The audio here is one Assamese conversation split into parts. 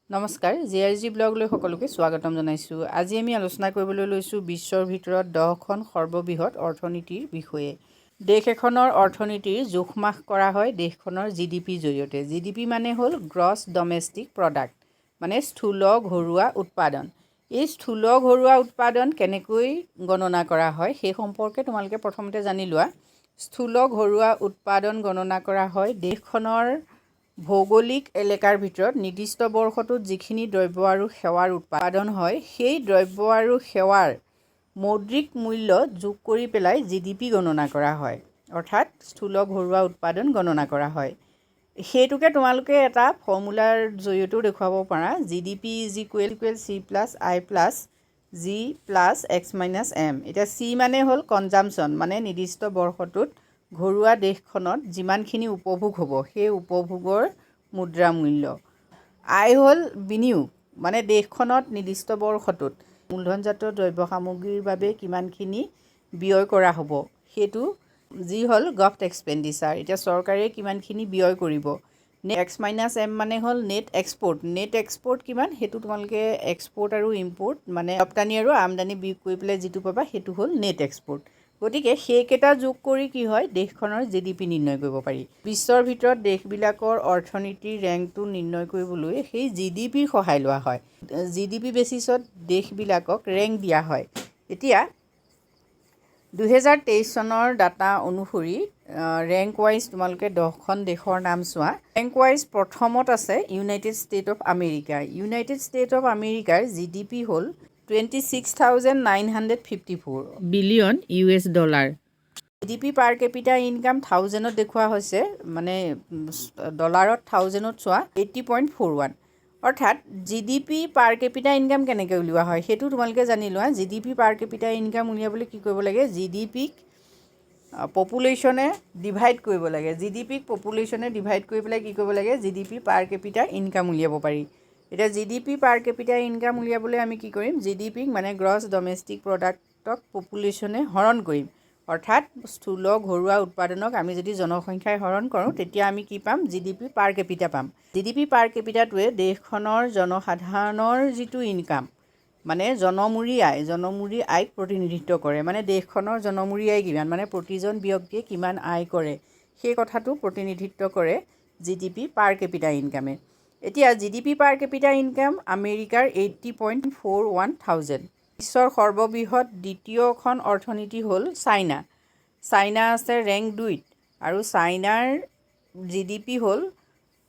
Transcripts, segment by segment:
নমস্কাৰ জিআৰজি ব্লগলৈ সকলোকে স্বাগতম জনাইছোঁ। আজি আমি আলোচনা কৰিবলৈ লৈছোঁ বিশ্বৰ ভিতৰত 10খন সৰ্ববৃহৎ অৰ্থনীতিৰ বিষয়ে। দেশ এখনৰ অৰ্থনীতিৰ জোখ-মাখ কৰা হয় দেশখনৰ GDP জৰিয়তে। GDP মানে হ'ল গ্ৰছ ডমেষ্টিক প্ৰডাক্ট, মানে স্থূল ঘৰুৱা উৎপাদন। এই স্থূল ঘৰুৱা উৎপাদন কেনেকৈ গণনা কৰা হয় সেই সম্পৰ্কে তোমালোকে প্ৰথমতে জানি লোৱা। স্থূল ঘৰুৱা উৎপাদন গণনা কৰা হয় দেশখনৰ ভৌগোলিক এলেকাৰ ভিতৰত নিৰ্দিষ্ট বৰ্ষটোত যিখিনি দ্ৰব্য আৰু সেৱাৰ উৎপাদন হয় সেই দ্ৰব্য আৰু সেৱাৰ মৌদ্ৰিক মূল্য যোগ কৰি পেলাই GDP গণনা কৰা হয়, অৰ্থাৎ স্থূল ঘৰুৱা উৎপাদন গণনা কৰা হয়। সেইটোকে তোমালোকে এটা ফৰ্মুলাৰ জৰিয়তেও দেখুৱাব পাৰা। GDP = C + I + G + X - M। এতিয়া C মানে হ'ল কনজামশ্যন, মানে নিৰ্দিষ্ট বৰ্ষটোত ঘৰুৱা দেশখনত যিমানখিনি উপভোগ হ'ব সেই উপভোগৰ মুদ্ৰা মূল্য। I হ'ল বিনিয়োগ, মানে দেশখনত নিৰ্দিষ্ট বৰ্ষটোত মূলধনজাত দ্ৰব্য সামগ্ৰীৰ বাবে কিমানখিনি ব্যয় কৰা হ'ব সেইটো। G হ'ল গভৰ্ণমেণ্ট এক্সপেণ্ডিচাৰ, এতিয়া চৰকাৰে কিমানখিনি ব্যয় কৰিব। X - M মানে হ'ল নেট এক্সপৰ্ট। নেট এক্সপৰ্ট কিমান সেইটো তোমালোকে এক্সপৰ্ট আৰু ইম্পৰ্ট মানে ৰপ্তানি আৰু আমদানি বিয়োগ কৰি পেলাই যিটো পাবা সেইটো হ'ল নেট এক্সপৰ্ট। গতিকে সেইকেইটা যোগ কৰি কি হয় দেশখনৰ GDP নিৰ্ণয় কৰিব পাৰি। বিশ্বৰ ভিতৰত দেশবিলাকৰ অৰ্থনীতিৰ ৰেংকটো নিৰ্ণয় কৰিবলৈ সেই GDPৰ সহায় লোৱা হয়। GDP বেচিছত দেশবিলাকক ৰেংক দিয়া হয়। এতিয়া 2023 চনৰ ডাটা অনুসৰি ৰেংক ৱাইজ তোমালোকে 10খন দেশৰ নাম চোৱা। ৰেংক ৱাইজ প্ৰথমত আছে United state of America. United state of আমেৰিকাৰ GDP হ'ল $26,954 বিলিয়ন $। GDP পাৰ কেপিটা ইনকাম 1000ত দেখুওৱা হৈছে, মানে ডলাৰত 1000ত চোৱা 80.41। অৰ্থাৎ GDP পাৰ কেপিটা ইনকাম কেনেকৈ উলিওৱা হয় সেইটো তোমালোকে জানি লোৱা। GDP পাৰ কেপিটা ইনকাম উলিয়াবলৈ কি কৰিব লাগে, GDPক পপুলেশ্যনে ডিভাইড কৰিব লাগে। GDPক পপুলেশ্যনে ডিভাইড কৰি পেলাই কি কৰিব লাগে, GDP পাৰ কেপিটা ইনকাম উলিয়াব পাৰি। এতিয়া GDP পাৰ কেপিটা ইনকাম উলিয়াবলৈ আমি কি কৰিম, GDPক মানে গ্ৰছ ডমেষ্টিক প্ৰডাক্টক পপুলেশ্যনে হৰণ কৰিম। অৰ্থাৎ স্থূল ঘৰুৱা উৎপাদনক আমি যদি জনসংখ্যাই হৰণ কৰোঁ তেতিয়া আমি কি পাম, GDP পাৰ কেপিটা পাম। GDP পাৰ কেপিটাটোৱে দেশখনৰ জনসাধাৰণৰ যিটো ইনকাম, মানে জনমূৰি আয়ক প্ৰতিনিধিত্ব কৰে। মানে দেশখনৰ জনমূৰি আয় কিমান, মানে প্ৰতিজন ব্যক্তিয়ে কিমান আয় কৰে সেই কথাটো প্ৰতিনিধিত্ব কৰে GDP পাৰ কেপিটা ইনকামে। এতিয়া GDP পাৰ কেপিটা ইনকাম আমেৰিকাৰ 80.41 থাউজেণ্ড। বিশ্বৰ সৰ্ববৃহৎ দ্বিতীয়খন অৰ্থনীতি হ'ল চাইনা। চাইনা আছে ৰেংক 2ত আৰু চাইনাৰ GDP হ'ল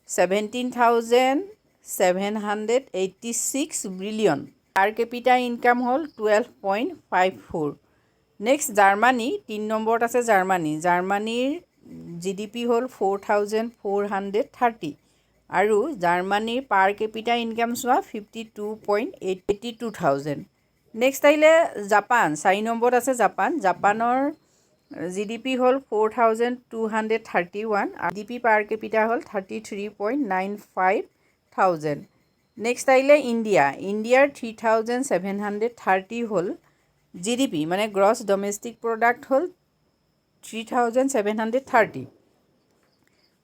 $17,786 বিলিয়ন। পাৰ কেপিটা ইনকাম হ'ল 12.54। নেক্সট জাৰ্মানী 3 নম্বৰত আছে। জাৰ্মানীৰ GDP হ'ল 4,430 আৰু জাৰ্মানীৰ পাৰ কেপিটা ইনকাম চোৱা 52.82,000। নেক্সট আহিলে জাপান, 4 নম্বৰত আছে জাপানৰ GDP হ'ল 4,231 আৰু GDP পাৰ কেপিটা হ'ল 33.95,000। নেক্সট আহিলে ইণ্ডিয়াৰ 3,730 হ'ল GDP, মানে গ্ৰছ ডমেষ্টিক প্ৰডাক্ট হ'ল 3,730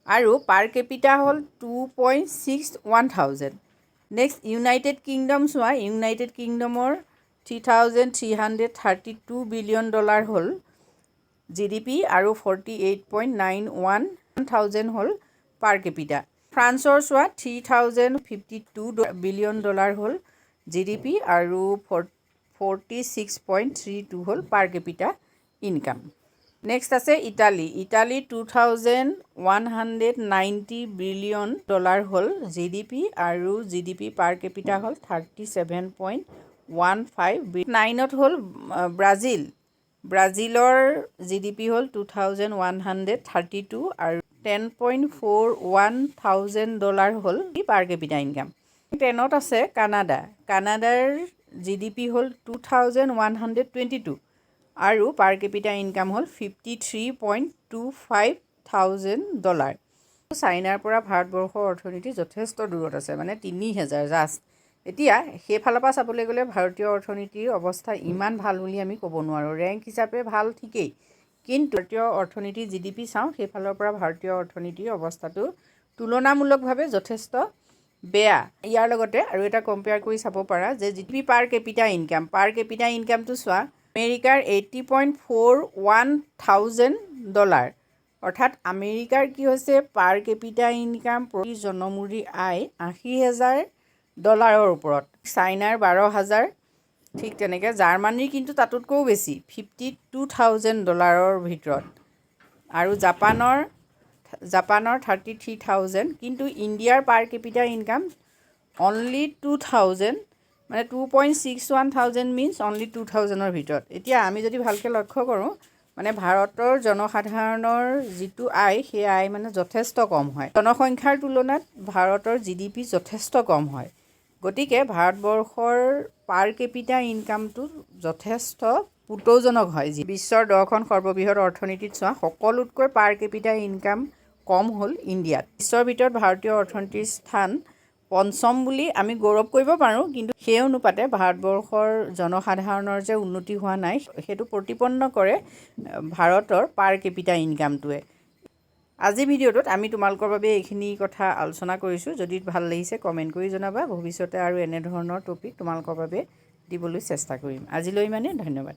আৰু পাৰ কেপিটা হ'ল 2.61,000। নেক্সট ইউনাইটেড কিংডম চোৱা। ইউনাইটেড কিংডমৰ $3,332 বিলিয়ন হ'ল GDP আৰু 48.91,000 হ'ল পাৰ কেপিটা। ফ্ৰান্সৰ চোৱা $3,052 বিলিয়ন হ'ল GDP আৰু 46.32 হ'ল পাৰ কেপিটা ইনকাম। নেক্সট আছে ইটালী 2,190 বিলিয়ন হ'ল GDP আৰু GDP পাৰ কেপিটা হ'ল 37.15। 9ত হ'ল ব্ৰাজিলৰ GDP হ'ল 2,132 আৰু 10.41,000 হ'ল পাৰ কেপিটা ইনকাম। 10ত আছে কানাডাৰ GDP হ'ল 2,122 আৰু পাৰ কেপিটা ইনকাম হ'ল $53.25,000। চাইনাৰ পৰা ভাৰতবৰ্ষৰ অৰ্থনীতি যথেষ্ট দূৰত আছে, মানে 3,000 জাষ্ট। এতিয়া সেইফালৰ পৰা চাবলৈ গ'লে ভাৰতীয় অৰ্থনীতিৰ অৱস্থা ইমান ভাল বুলি আমি ক'ব নোৱাৰোঁ। ৰেংক হিচাপে ভাল ঠিকেই, কিন্তু ভাৰতীয় অৰ্থনীতিৰ GDP চাওঁ সেইফালৰ পৰা ভাৰতীয় অৰ্থনীতিৰ অৱস্থাটো তুলনামূলকভাৱে যথেষ্ট বেয়া। ইয়াৰ লগতে আৰু এটা কম্পেয়াৰ কৰি চাব পাৰা যে GDP পাৰ কেপিটা ইনকামটো চোৱা, আমেৰিকাৰ $80.41,000, অৰ্থাৎ আমেৰিকাৰ কি হৈছে পাৰ কেপিটা ইনকাম প্ৰতি জনমূৰি আয় $80,000 ওপৰত, চাইনাৰ 12,000, ঠিক তেনেকৈ জাৰ্মানীৰ কিন্তু তাতোতকৈও বেছি $52,000 ভিতৰত, আৰু জাপানৰ 33,000, কিন্তু ইণ্ডিয়াৰ পাৰ কেপিটা ইনকাম অনলি 2,000, মানে 2.61,000 মিনছ অনলি 2,000ৰ ভিতৰত। এতিয়া আমি যদি ভালকৈ লক্ষ্য কৰোঁ, মানে ভাৰতৰ জনসাধাৰণৰ যিটো আয় সেই আয় মানে যথেষ্ট কম হয়, জনসংখ্যাৰ তুলনাত ভাৰতৰ GDP যথেষ্ট কম হয়। গতিকে ভাৰতবৰ্ষৰ পাৰ কেপিটা ইনকামটো যথেষ্ট পুতৌজনক হয়। বিশ্বৰ 10খন সৰ্ববৃহৎ অৰ্থনীতিত চোৱা, সকলোতকৈ পাৰ কেপিটা ইনকাম কম হ'ল ইণ্ডিয়াত। বিশ্বৰ ভিতৰত ভাৰতীয় অৰ্থনীতিৰ স্থান পঞ্চম বুলি আমি গৌৰৱ কৰিব পাৰোঁ, কিন্তু সেই অনুপাতে ভাৰতবৰ্ষৰ জনসাধাৰণৰ যে উন্নতি হোৱা নাই সেইটো প্ৰতিপন্ন কৰে ভাৰতৰ পাৰ কেপিটা ইনকামটোৱে। আজিৰ ভিডিঅ'টোত আমি তোমালোকৰ বাবে এইখিনি কথা আলোচনা কৰিছোঁ। যদি ভাল লাগিছে কমেণ্ট কৰি জনাবা। ভৱিষ্যতে আৰু এনেধৰণৰ টপিক তোমালোকৰ বাবে দিবলৈ চেষ্টা কৰিম। আজিলৈ ইমানেই, ধন্যবাদ।